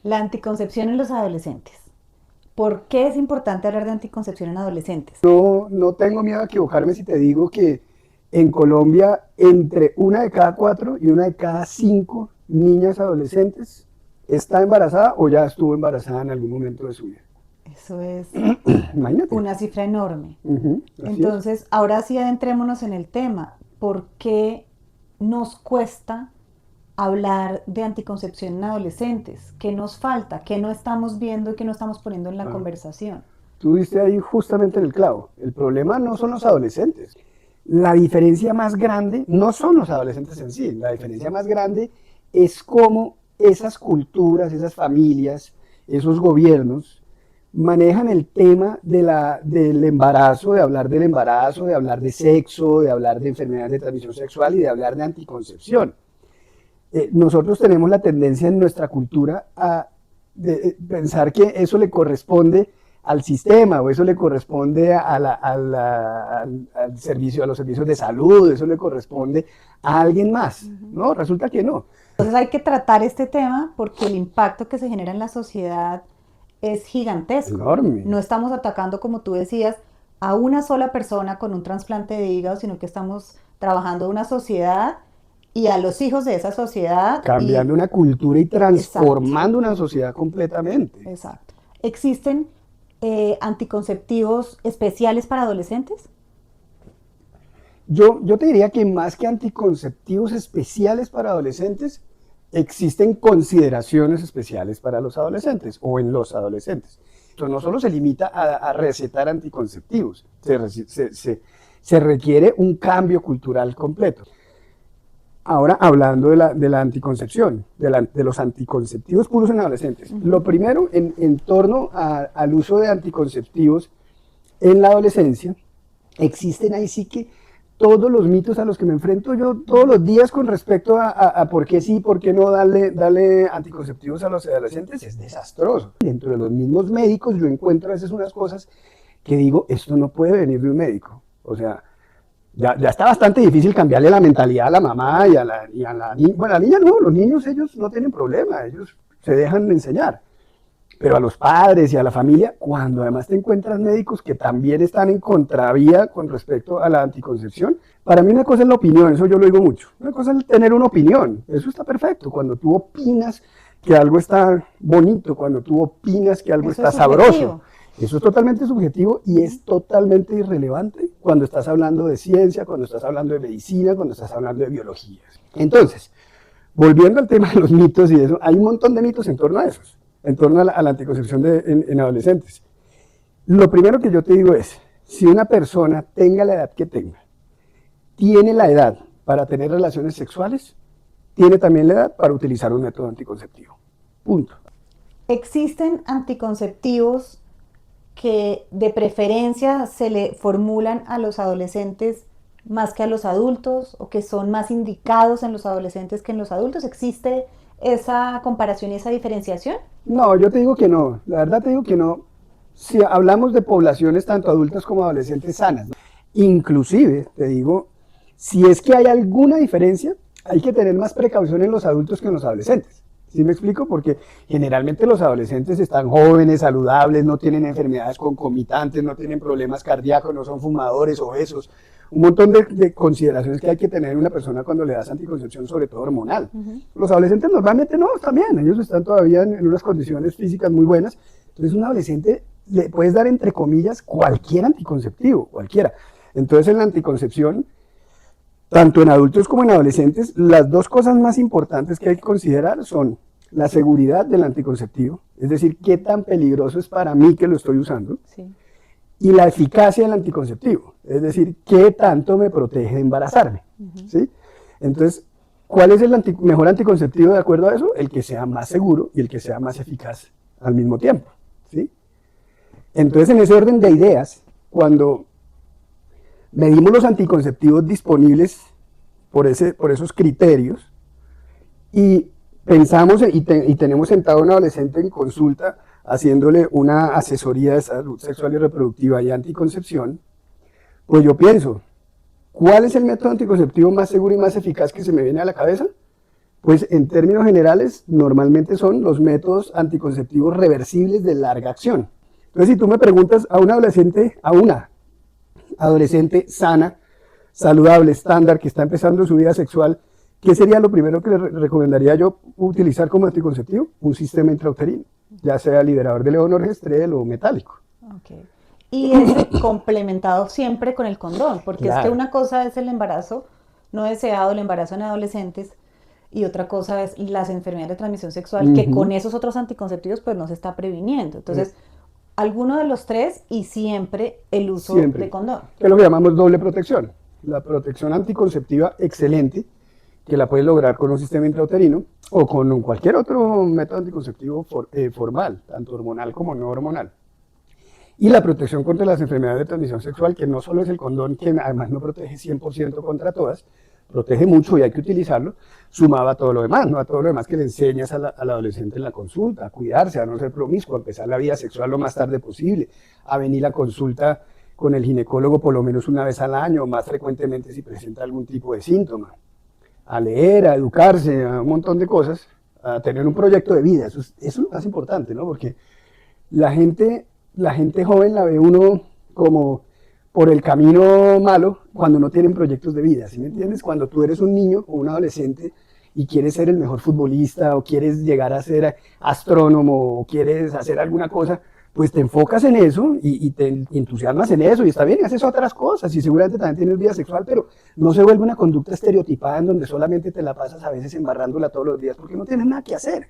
La anticoncepción en los adolescentes. ¿Por qué es importante hablar de anticoncepción en adolescentes? No, no tengo miedo a equivocarme si te digo que en Colombia entre una de cada cuatro y una de cada cinco niñas adolescentes está embarazada o ya estuvo embarazada en algún momento de su vida. Eso es Imagínate. una cifra enorme. Así es. Entonces, ahora sí adentrémonos en el tema. ¿Por qué nos cuesta hablar de anticoncepción en adolescentes? ¿Qué nos falta? ¿Qué no estamos viendo y qué no estamos poniendo en la Ah, conversación? tú diste ahí justamente el clavo. El problema no son los adolescentes. La diferencia más grande no son los adolescentes en sí. La diferencia más grande es cómo esas culturas, esas familias, esos gobiernos manejan el tema del embarazo, de hablar de sexo, de hablar de enfermedades de transmisión sexual y de hablar de anticoncepción. Nosotros tenemos la tendencia en nuestra cultura a pensar que eso le corresponde al sistema o eso le corresponde al servicio, a los servicios de salud, eso le corresponde a alguien más, ¿no? Resulta que no. Entonces hay que tratar este tema porque el impacto que se genera en la sociedad es gigantesco. Enorme. No estamos atacando, como tú decías, a una sola persona con un trasplante de hígado, sino que estamos trabajando a una sociedad y a los hijos de esa sociedad y Cambiando una cultura y exacto, transformando una sociedad completamente. exacto. ¿Existen anticonceptivos especiales para adolescentes? Yo te diría que más que anticonceptivos especiales para adolescentes, existen consideraciones especiales para los adolescentes o en los adolescentes. Esto no solo se limita a recetar anticonceptivos, se requiere un cambio cultural completo. Ahora hablando de la anticoncepción, de los anticonceptivos puros en adolescentes. Lo primero, en torno al uso de anticonceptivos en la adolescencia, existen ahí sí que todos los mitos a los que me enfrento yo todos los días con respecto a por qué sí, por qué no darle anticonceptivos a los adolescentes es desastroso. Dentro de los mismos médicos yo encuentro a veces unas cosas que digo, esto no puede venir de un médico. O sea, ya está bastante difícil cambiarle la mentalidad a la mamá y a la niña. Bueno, a la niña no, los niños ellos no tienen problema, ellos se dejan enseñar. Pero a los padres y a la familia, cuando además te encuentras médicos que también están en contravía con respecto a la anticoncepción, para mí una cosa es la opinión, eso yo lo digo mucho. Una cosa es tener una opinión, eso está perfecto. Cuando tú opinas que algo está bonito, cuando tú opinas que algo Eso está es sabroso, subjetivo. eso es totalmente subjetivo y es totalmente irrelevante cuando estás hablando de ciencia, cuando estás hablando de medicina, cuando estás hablando de biología. Entonces, volviendo al tema de los mitos y eso, hay un montón de mitos en torno a esos, en torno a la anticoncepción en adolescentes. Lo primero que yo te digo es, si una persona tenga la edad que tenga, tiene la edad para tener relaciones sexuales, tiene también la edad para utilizar un método anticonceptivo. Punto. ¿Existen anticonceptivos que de preferencia se le formulan a los adolescentes más que a los adultos o que son más indicados en los adolescentes que en los adultos? ¿Existe esa comparación y esa diferenciación? No, yo te digo que no, la verdad te digo que no. Si hablamos de poblaciones tanto adultas como adolescentes sanas, ¿no? Inclusive, te digo, si es que hay alguna diferencia, hay que tener más precaución en los adultos que en los adolescentes. ¿Sí me explico? Porque generalmente los adolescentes están jóvenes, saludables, no tienen enfermedades concomitantes, no tienen problemas cardíacos, no son fumadores, obesos. Un montón de consideraciones que hay que tener en una persona cuando le das anticoncepción, sobre todo hormonal. Los adolescentes normalmente no, también, ellos están todavía en unas condiciones físicas muy buenas. Entonces un adolescente le puedes dar entre comillas cualquier anticonceptivo, cualquiera. Entonces en la anticoncepción, tanto en adultos como en adolescentes, las dos cosas más importantes que hay que considerar son la seguridad del anticonceptivo, es decir, qué tan peligroso es para mí que lo estoy usando, Sí. y la eficacia del anticonceptivo, es decir, qué tanto me protege de embarazarme. ¿Sí? Entonces, ¿cuál es el mejor anticonceptivo de acuerdo a eso? El que sea más seguro y el que sea más eficaz al mismo tiempo. ¿Sí? Entonces, en ese orden de ideas, cuando medimos los anticonceptivos disponibles por esos criterios y pensamos y tenemos sentado a un adolescente en consulta haciéndole una asesoría de salud sexual y reproductiva y anticoncepción, pues yo pienso, ¿cuál es el método anticonceptivo más seguro y más eficaz que se me viene a la cabeza? Pues en términos generales, normalmente son los métodos anticonceptivos reversibles de larga acción. Entonces, si tú me preguntas a una adolescente sana, saludable, estándar, que está empezando su vida sexual, ¿qué sería lo primero que le recomendaría yo utilizar como anticonceptivo? Un sistema intrauterino, ya sea liberador de levonorgestrel o metálico. Ok. Y ese complementado siempre con el condón, porque es que Claro. una cosa es el embarazo no deseado, el embarazo en adolescentes, y otra cosa es las enfermedades de transmisión sexual, que con Ujú. esos otros anticonceptivos pues no se está previniendo. Entonces, alguno de los tres y siempre el uso de Siempre. condón. Que es lo que llamamos doble protección. La protección anticonceptiva excelente, que la puedes lograr con un sistema intrauterino o con cualquier otro método anticonceptivo formal, tanto hormonal como no hormonal. Y la protección contra las enfermedades de transmisión sexual, que no solo es el condón, que además no protege 100% contra todas, protege mucho y hay que utilizarlo, sumaba a todo lo demás, ¿no? A todo lo demás que le enseñas al adolescente en la consulta, a cuidarse, a no ser promiscuo, a empezar la vida sexual lo más tarde posible, a venir a consulta con el ginecólogo por lo menos una vez al año, o más frecuentemente si presenta algún tipo de síntoma, a leer, a educarse, a un montón de cosas, a tener un proyecto de vida. Eso es lo más importante, ¿no? Porque la gente, la gente joven la ve uno como por el camino malo cuando no tienen proyectos de vida, ¿sí me entiendes? Cuando tú eres un niño o un adolescente y quieres ser el mejor futbolista o quieres llegar a ser astrónomo o quieres hacer alguna cosa, pues te enfocas en eso y te entusiasmas en eso y está bien, haces otras cosas y seguramente también tienes vida sexual, pero no se vuelve una conducta estereotipada en donde solamente te la pasas a veces embarrándola todos los días porque no tienes nada que hacer.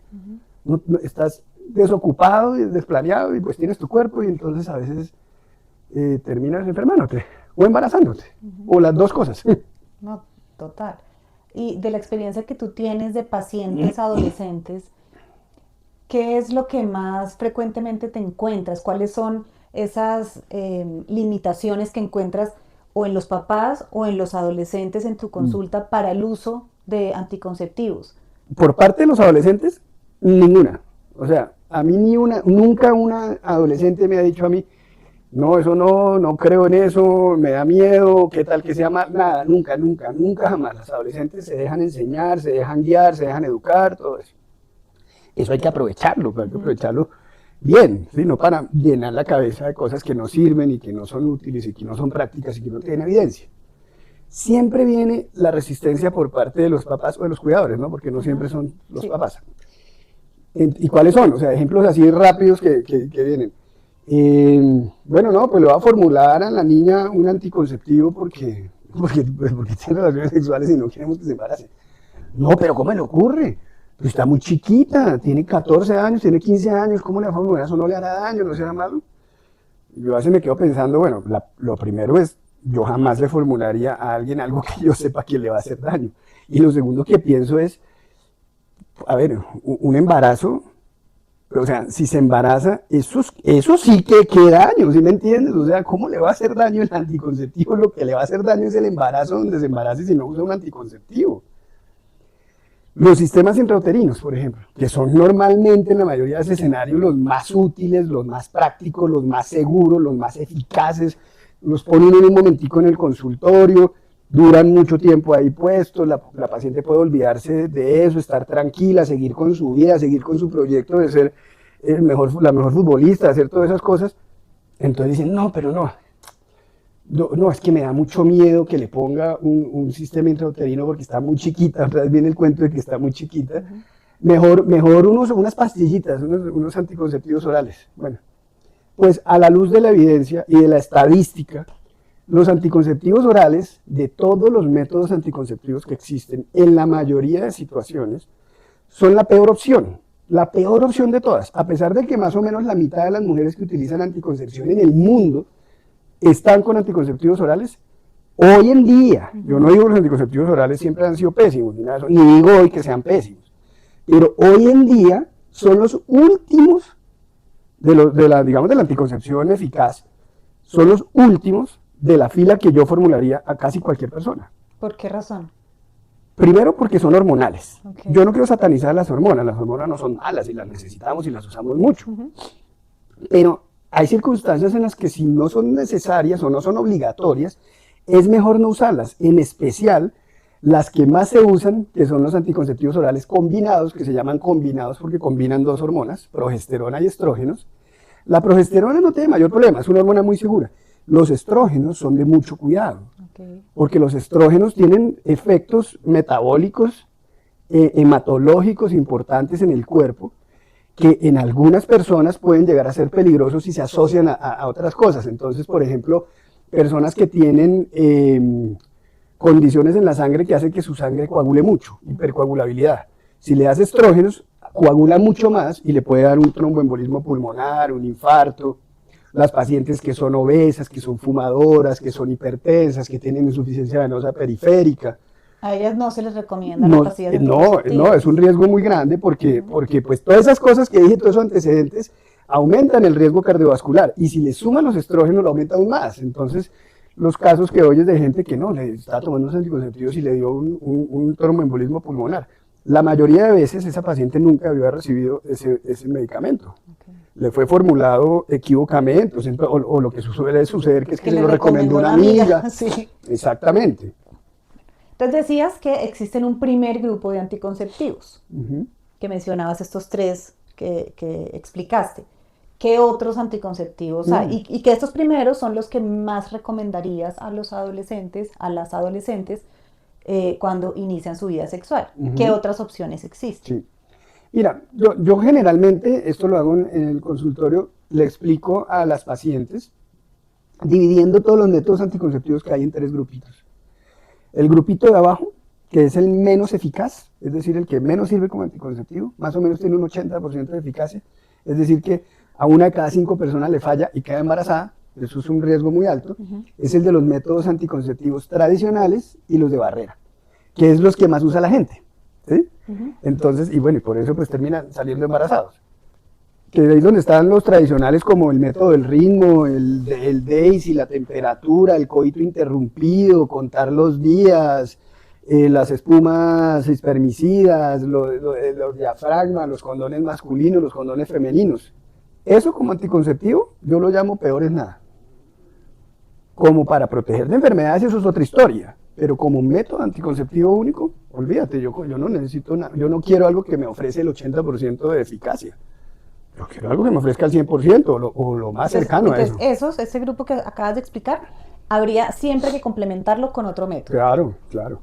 Estás desocupado y desplaneado y pues tienes tu cuerpo y entonces a veces terminas enfermándote o embarazándote o las dos cosas. No, total. Y de la experiencia que tú tienes de pacientes adolescentes, ¿qué es lo que más frecuentemente te encuentras? ¿Cuáles son esas limitaciones que encuentras o en los papás o en los adolescentes en tu consulta para el uso de anticonceptivos? Por parte de los adolescentes, ninguna. O sea, a mí nunca una adolescente me ha dicho a mí, no, eso no, no creo en eso, me da miedo, qué tal que sea mal, nada, nunca, nunca, nunca jamás. Las adolescentes se dejan enseñar, se dejan guiar, se dejan educar, todo eso. Eso hay que aprovecharlo, pero hay que aprovecharlo bien, ¿sí? No para llenar la cabeza de cosas que no sirven y que no son útiles y que no son prácticas y que no tienen evidencia. Siempre viene la resistencia por parte de los papás o de los cuidadores, ¿no? Porque no siempre son los Sí. papás. ¿Y cuáles son? O sea, ejemplos así rápidos que vienen. Bueno, no, pues le va a formular a la niña un anticonceptivo porque tiene relaciones sexuales y no queremos que se embarace. No, pero ¿cómo le ocurre? Pues está muy chiquita, tiene 14 años, tiene 15 años, ¿cómo le va a formular? Eso no le hará daño, no será malo. Yo a veces me quedo pensando, bueno, lo primero es, yo jamás le formularía a alguien algo que yo sepa que le va a hacer daño. Y lo segundo que pienso es, a ver, un embarazo, o sea, si se embaraza, eso sí que daño, ¿sí me entiendes? O sea, ¿cómo le va a hacer daño el anticonceptivo? Lo que le va a hacer daño es el embarazo donde se embarace si no usa un anticonceptivo. Los sistemas intrauterinos, por ejemplo, que son normalmente en la mayoría de los escenarios los más útiles, los más prácticos, los más seguros, los más eficaces, los ponen en un momentico en el consultorio, duran mucho tiempo ahí puestos, la paciente puede olvidarse de eso, estar tranquila, seguir con su vida, seguir con su proyecto de ser la mejor futbolista, hacer todas esas cosas. Entonces dicen, no, pero no, es que me da mucho miedo que le ponga un sistema intrauterino porque está muy chiquita, otra vez viene el cuento de que está muy chiquita. Mejor unas pastillitas, unos anticonceptivos orales. Bueno, pues a la luz de la evidencia y de la estadística, los anticonceptivos orales, de todos los métodos anticonceptivos que existen, en la mayoría de situaciones, son la peor opción de todas, a pesar de que más o menos la mitad de las mujeres que utilizan anticoncepción en el mundo están con anticonceptivos orales. Hoy en día, yo no digo que los anticonceptivos orales siempre han sido pésimos, ni digo hoy que sean pésimos, pero hoy en día son los últimos de la anticoncepción eficaz, son los últimos de la fila que yo formularía a casi cualquier persona. ¿Por qué razón? Primero porque son hormonales. Okay. Yo no quiero satanizar las hormonas no son malas y las necesitamos y las usamos mucho. Pero hay circunstancias en las que si no son necesarias o no son obligatorias, es mejor no usarlas, en especial Las que más se usan, que son los anticonceptivos orales combinados, que se llaman combinados porque combinan dos hormonas, progesterona y estrógenos. La progesterona no tiene mayor problema, es una hormona muy segura. Los estrógenos son de mucho cuidado, Okay. porque los estrógenos tienen efectos metabólicos, hematológicos importantes en el cuerpo, que en algunas personas pueden llegar a ser peligrosos si se asocian a otras cosas. Entonces, por ejemplo, personas que tienen condiciones en la sangre que hacen que su sangre coagule mucho, hipercoagulabilidad. Si le das estrógenos, coagula mucho más y le puede dar un tromboembolismo pulmonar, un infarto. Las pacientes que son obesas, que son fumadoras, que son hipertensas, que tienen insuficiencia venosa periférica. A ellas no se les recomiendan las No, pastillas no, anticonceptivas. es un riesgo muy grande porque pues todas esas cosas que dije, todos esos antecedentes, aumentan el riesgo cardiovascular. Y si le suman los estrógenos, lo aumenta aún más. Entonces, los casos que oyes de gente que no, le estaba tomando unos anticonceptivos y le dio un tromboembolismo pulmonar. La mayoría de veces esa paciente nunca había recibido ese medicamento. Okay. Le fue formulado equívocamente, o lo que suele suceder que es que se le lo recomendó una amiga. Sí. Exactamente. Entonces decías que existen un primer grupo de anticonceptivos, Ujú. que mencionabas estos tres que explicaste. ¿Qué otros anticonceptivos hay? Y que estos primeros son los que más recomendarías a los adolescentes, a las adolescentes, cuando inician su vida sexual. ¿Qué Ujú. otras opciones existen? Sí. Mira, yo generalmente, esto lo hago en el consultorio, le explico a las pacientes, dividiendo todos los métodos anticonceptivos que hay en tres grupitos. El grupito de abajo, que es el menos eficaz, es decir, el que menos sirve como anticonceptivo, más o menos tiene un 80% de eficacia, es decir, que a una de cada 5 personas le falla y queda embarazada, eso es un riesgo muy alto, es el de los métodos anticonceptivos tradicionales y los de barrera, que es los que más usa la gente, ¿sí? Entonces, y bueno, y por eso pues terminan saliendo embarazados. Que de ahí donde están los tradicionales como el método del ritmo, el DAISY, la temperatura, el coito interrumpido, contar los días, las espumas espermicidas, los diafragmas, los condones masculinos, los condones femeninos. Eso como anticonceptivo yo lo llamo peor es nada. Como para proteger de enfermedades eso es otra historia, pero como método anticonceptivo único, olvídate, yo no necesito nada, yo no quiero algo que me ofrece el 80% de eficacia. Yo quiero algo que me ofrezca el 100% o lo más cercano a eso. Ese grupo que acabas de explicar, habría siempre que complementarlo con otro método. Claro, claro.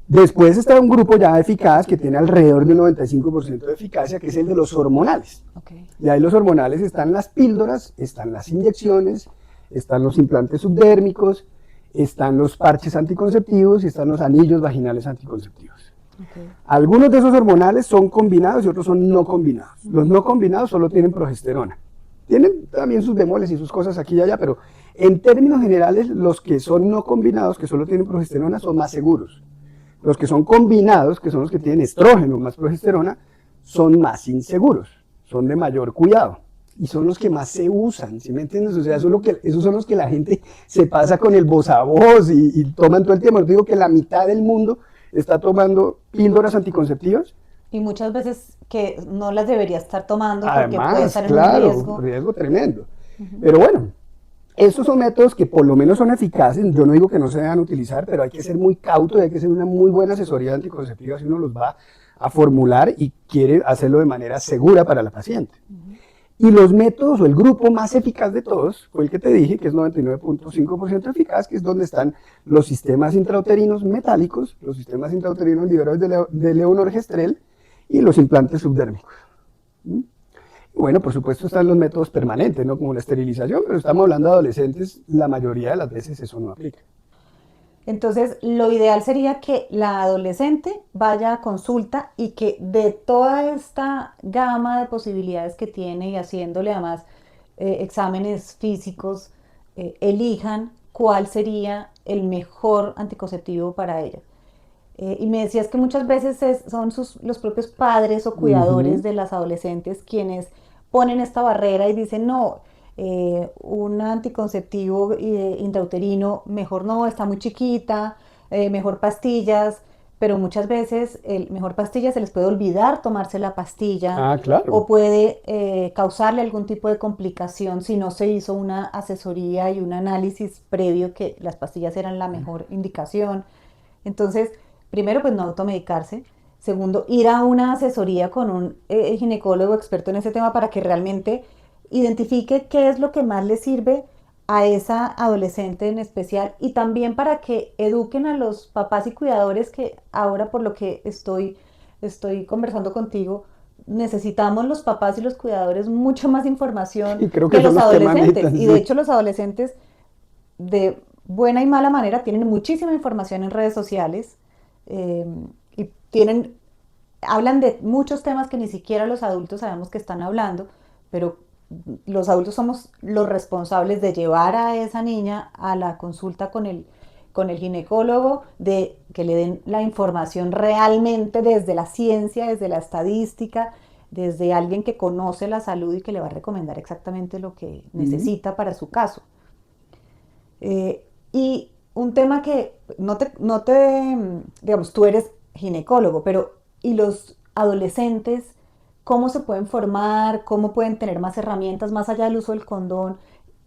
Después está un grupo ya eficaz que tiene alrededor del 95% de eficacia, que es el de los hormonales. Okay. Y ahí los hormonales están las píldoras, están las inyecciones, están los implantes subdérmicos, están los parches anticonceptivos y están los anillos vaginales anticonceptivos. Okay. Algunos de esos hormonales son combinados y otros son no combinados. Los no combinados solo tienen progesterona. Tienen también sus bemoles y sus cosas aquí y allá, pero en términos generales los que son no combinados, que solo tienen progesterona, son más seguros. Los que son combinados, que son los que tienen estrógeno más progesterona, son más inseguros, son de mayor cuidado. Y son los que más se usan, ¿sí me entiendes? O sea, esos son los que la gente se pasa con el voz a voz y toman todo el tiempo. Yo digo que la mitad del mundo está tomando píldoras anticonceptivas. Y muchas veces que no las debería estar tomando porque Además, puede estar en claro, un riesgo tremendo. Pero bueno, estos son métodos que por lo menos son eficaces. Yo no digo que no se deban utilizar, pero hay que ser muy cauto y hay que hacer una muy buena asesoría anticonceptiva si uno los va a formular y quiere hacerlo de manera segura para la paciente. Y los métodos o el grupo más eficaz de todos fue el que te dije, que es 99.5% eficaz, que es donde están los sistemas intrauterinos metálicos, los sistemas intrauterinos liberados de levonorgestrel y los implantes subdérmicos. Y bueno, por supuesto están los métodos permanentes, ¿no? Como la esterilización, pero estamos hablando de adolescentes, la mayoría de las veces eso no aplica. Entonces, lo ideal sería que la adolescente vaya a consulta y que de toda esta gama de posibilidades que tiene y haciéndole además exámenes físicos, elijan cuál sería el mejor anticonceptivo para ella. Y me decías que muchas veces son los propios padres o cuidadores de las adolescentes quienes ponen esta barrera y dicen, no, un anticonceptivo intrauterino, mejor no, está muy chiquita, mejor pastillas, pero muchas veces el mejor pastilla se les puede olvidar tomarse la pastilla Ah, o claro. puede causarle algún tipo de complicación si no se hizo una asesoría y un análisis previo que las pastillas eran la mejor indicación. Entonces, primero, pues no automedicarse. Segundo, ir a una asesoría con un ginecólogo experto en ese tema para que realmente identifique qué es lo que más le sirve a esa adolescente en especial y también para que eduquen a los papás y cuidadores que ahora por lo que estoy conversando contigo, necesitamos los papás y los cuidadores mucho más información Y creo que que son los los que más adolescentes. necesitan, Y de sí. hecho los adolescentes de buena y mala manera tienen muchísima información en redes sociales eh, y hablan de muchos temas que ni siquiera los adultos sabemos que están hablando, pero los adultos somos los responsables de llevar a esa niña a la consulta con el ginecólogo, de que le den la información realmente desde la ciencia, desde la estadística, desde alguien que conoce la salud y que le va a recomendar exactamente lo que Ujú. necesita para su caso. Y un tema que digamos, tú eres ginecólogo, pero ¿y los adolescentes cómo se pueden formar? ¿Cómo pueden tener más herramientas más allá del uso del condón?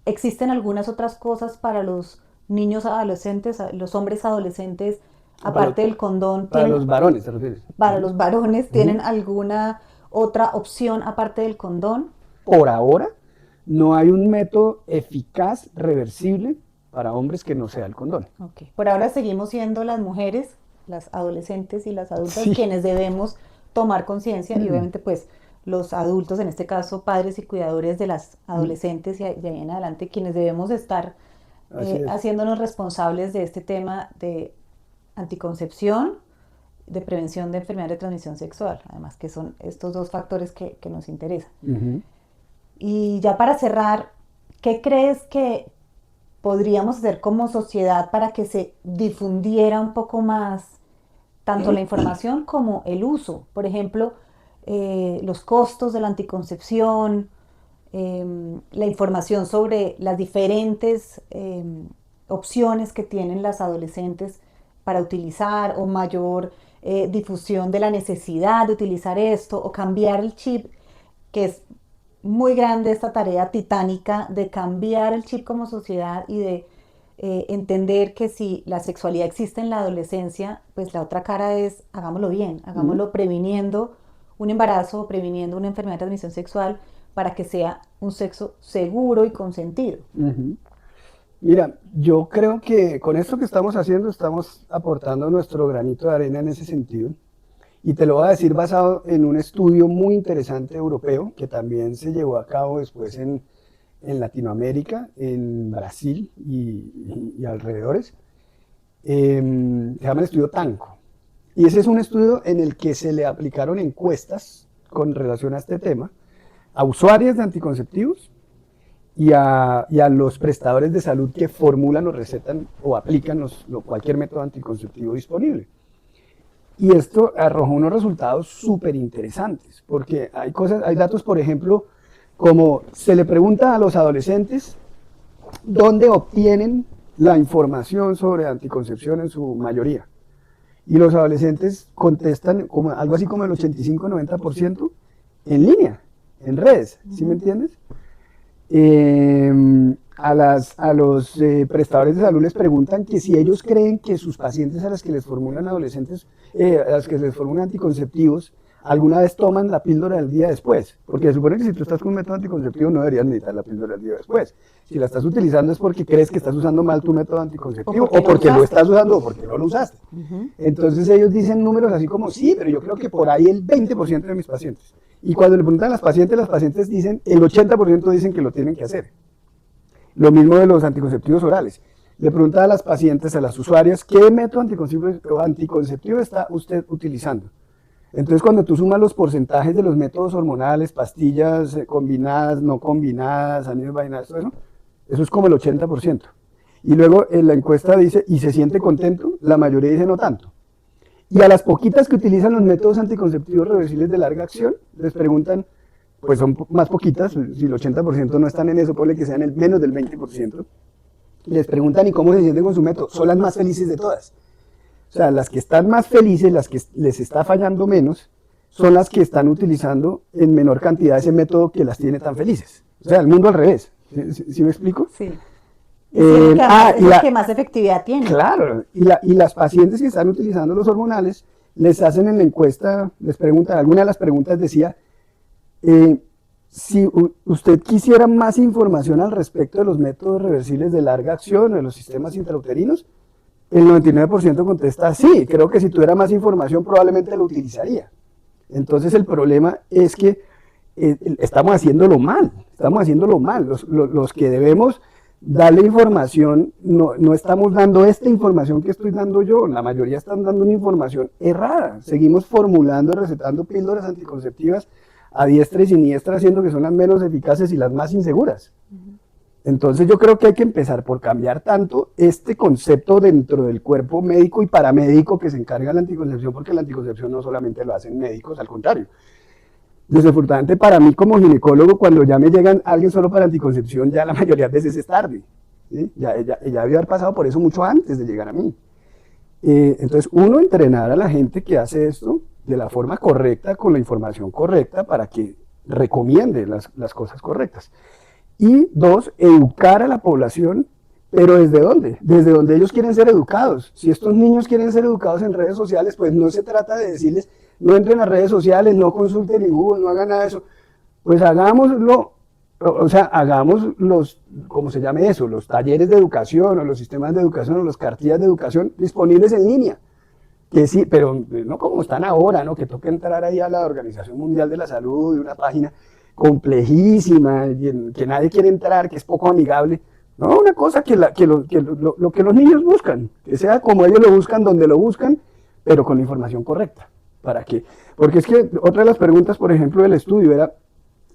¿Existen algunas otras cosas para los niños adolescentes, los hombres adolescentes, Para los, aparte del condón? para ¿Tienen, los varones, ¿te refieres? para Ujú. los varones, tienen Ujú. alguna otra opción aparte del condón? Por ahora, no hay un método eficaz, reversible, para hombres que no sea el condón. Ok. Por ahora seguimos siendo las mujeres, las adolescentes y las adultas Sí. quienes debemos tomar conciencia y obviamente pues los adultos, en este caso padres y cuidadores de las adolescentes y de ahí en adelante, quienes debemos estar Así es. haciéndonos responsables de este tema de anticoncepción, de prevención de enfermedades de transmisión sexual, además que son estos dos factores que nos interesan. Ujú. Y ya para cerrar, ¿qué crees que podríamos hacer como sociedad para que se difundiera un poco más tanto la información como el uso? Por ejemplo, los costos de la anticoncepción, la información sobre las diferentes opciones que tienen las adolescentes para utilizar o mayor difusión de la necesidad de utilizar esto o cambiar el chip, que es muy grande esta tarea titánica de cambiar el chip como sociedad y de entender que si la sexualidad existe en la adolescencia, pues la otra cara es hagámoslo bien, Ujú. hagámoslo previniendo un embarazo, previniendo una enfermedad de transmisión sexual para que sea un sexo seguro y consentido. Ujú. Mira, yo creo que con esto que estamos haciendo estamos aportando nuestro granito de arena en ese sentido. Y te lo voy a decir basado en un estudio muy interesante europeo que también se llevó a cabo después en Latinoamérica, en Brasil y alrededores. Se llama el estudio TANCO. Y ese es un estudio en el que se le aplicaron encuestas con relación a este tema a usuarios de anticonceptivos y a los prestadores de salud que formulan o recetan o aplican cualquier método anticonceptivo disponible. Y esto arrojó unos resultados súper interesantes, porque hay datos, por ejemplo, como se le pregunta a los adolescentes dónde obtienen la información sobre anticoncepción en su mayoría. Y los adolescentes contestan como, algo así como el 85-90% en línea, en redes, ¿sí me Ujú. entiendes? A los prestadores de salud les preguntan que si ellos creen que sus pacientes a las que les formulan adolescentes, a las que les formulan anticonceptivos, alguna vez toman la píldora del día después. Porque se supone que si tú estás con un método anticonceptivo no deberías necesitar la píldora del día después. Si la estás utilizando es porque crees que estás usando mal tu método O anticonceptivo porque o lo porque lo usaste. estás usando o porque no lo usaste. Ujú. Entonces ellos dicen números así como, sí, pero yo creo que por ahí el 20% de mis pacientes. Y cuando le preguntan a las pacientes dicen, el 80% dicen que lo tienen que hacer. Lo mismo de los anticonceptivos orales. Le preguntan a las pacientes, a las usuarias, ¿qué método anticonceptivo está usted utilizando? Entonces, cuando tú sumas los porcentajes de los métodos hormonales, pastillas combinadas, no combinadas, anillos vaginales, todo eso es como el 80%. Y luego en la encuesta dice, ¿y se siente contento? La mayoría dice no tanto. Y a las poquitas que utilizan los métodos anticonceptivos reversibles de larga acción, les preguntan, pues son más poquitas, si el 80% no están en eso, ponle que sean el menos del 20%, les preguntan, ¿y cómo se sienten con su método? Son las más felices de todas. O sea, las que están más felices, las que les está fallando menos, son las que están utilizando en menor cantidad ese método que las tiene tan felices. O sea, el mundo al revés. ¿Sí me explico? Sí. Y siendo que además es y el que más efectividad tiene. claro, y las pacientes que están utilizando los hormonales, les hacen en la encuesta, les preguntan, alguna de las preguntas decía, eh, si usted quisiera más información al respecto de los métodos reversibles de larga acción o de los sistemas intrauterinos, el 99% contesta sí, creo que si tuviera más información probablemente lo utilizaría. Entonces el problema es que estamos haciéndolo mal, estamos haciéndolo mal. Los que debemos darle información, no estamos dando esta información que estoy dando yo, la mayoría están dando una información errada. Seguimos formulando y recetando píldoras anticonceptivas a diestra y siniestra, siendo que son las menos eficaces y las más inseguras. Entonces yo creo que hay que empezar por cambiar tanto este concepto dentro del cuerpo médico y paramédico que se encarga de la anticoncepción, porque la anticoncepción no solamente lo hacen médicos, al contrario. Desafortunadamente para mí como ginecólogo, cuando ya me llegan alguien solo para anticoncepción, ya la mayoría de veces es tarde. ¿Sí? Ya debió haber pasado por eso mucho antes de llegar a mí. Entonces uno, entrenar a la gente que hace esto de la forma correcta, con la información correcta, para que recomiende las cosas correctas. Y dos, educar a la población, pero ¿desde dónde? Desde donde ellos quieren ser educados. Si estos niños quieren ser educados en redes sociales, pues no se trata de decirles, no entren a redes sociales, no consulten en Google, no hagan nada de eso. Pues hagámoslo, o sea, hagamos los, ¿cómo se llame eso? Los talleres de educación, o los sistemas de educación, o las cartillas de educación disponibles en línea. Que sí, pero no como están ahora, ¿no? Que toca entrar ahí a la Organización Mundial de la Salud, y una página complejísima, que nadie quiere entrar, que es poco amigable. No, una cosa lo que los niños buscan, que sea como ellos lo buscan, donde lo buscan, pero con la información correcta. ¿Para qué? Porque es que otra de las preguntas, por ejemplo, del estudio era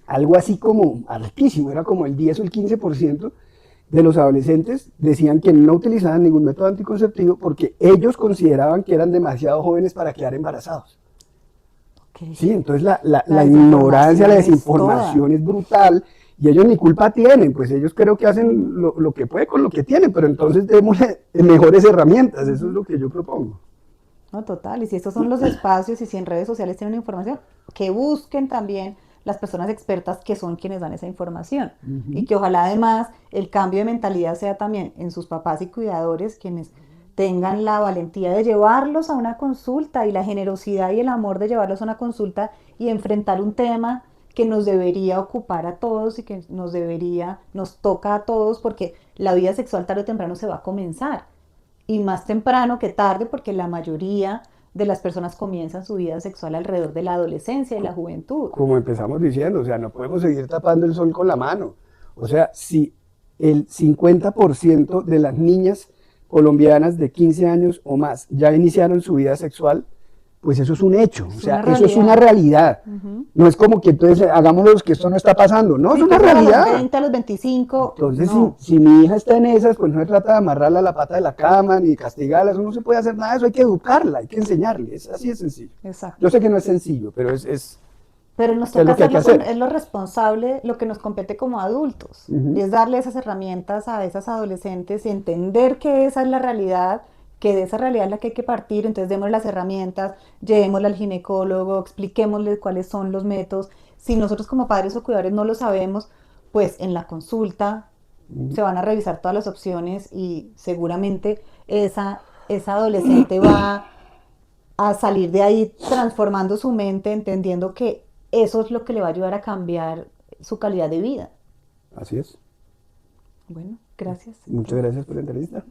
algo así como altísimo, era como el 10 o el 15% de los adolescentes decían que no utilizaban ningún método anticonceptivo porque ellos consideraban que eran demasiado jóvenes para quedar embarazados. Okay. Sí, entonces la ignorancia, la desinformación es brutal y ellos ni culpa tienen, pues ellos creo que hacen lo que pueden con lo que tienen, pero entonces démosle mejores herramientas, eso es lo que yo propongo. No, total. Y si estos son los espacios y si en redes sociales tienen información, que busquen también las personas expertas que son quienes dan esa información. Y que ojalá además el cambio de mentalidad sea también en sus papás y cuidadores quienes tengan la valentía de llevarlos a una consulta y la generosidad y el amor de llevarlos a una consulta y enfrentar un tema que nos debería ocupar a todos y que nos toca a todos porque la vida sexual tarde o temprano se va a comenzar y más temprano que tarde porque la mayoría de las personas comienzan su vida sexual alrededor de la adolescencia y la juventud. Como empezamos diciendo, o sea, no podemos seguir tapando el sol con la mano. O sea, si el 50% de las niñas colombianas de 15 años o más ya iniciaron su vida sexual, pues eso es un hecho, o sea, eso es una realidad. No es como que entonces hagámoslo que esto no está pasando, no, es una realidad. A los 20, a los 25. Entonces, No. si mi hija está en esas, pues no se trata de amarrarla a la pata de la cama ni castigarla, eso no se puede hacer nada de eso, hay que educarla, hay que enseñarle, es así de sencillo. Exacto. Yo sé que no es sencillo, pero pero nos es toca lo que hay que hacerlo, hacer. es lo responsable, lo que nos compete como adultos. Y es darle esas herramientas a esas adolescentes y entender que esa es la realidad, que de esa realidad es la que hay que partir. Entonces démosle las herramientas, llevémosle al ginecólogo, expliquémosle cuáles son los métodos. Si nosotros como padres o cuidadores no lo sabemos, pues en la consulta se van a revisar todas las opciones y seguramente esa adolescente va a salir de ahí transformando su mente, entendiendo que eso es lo que le va a ayudar a cambiar su calidad de vida. Así es. Bueno, gracias. Muchas gracias por la entrevista.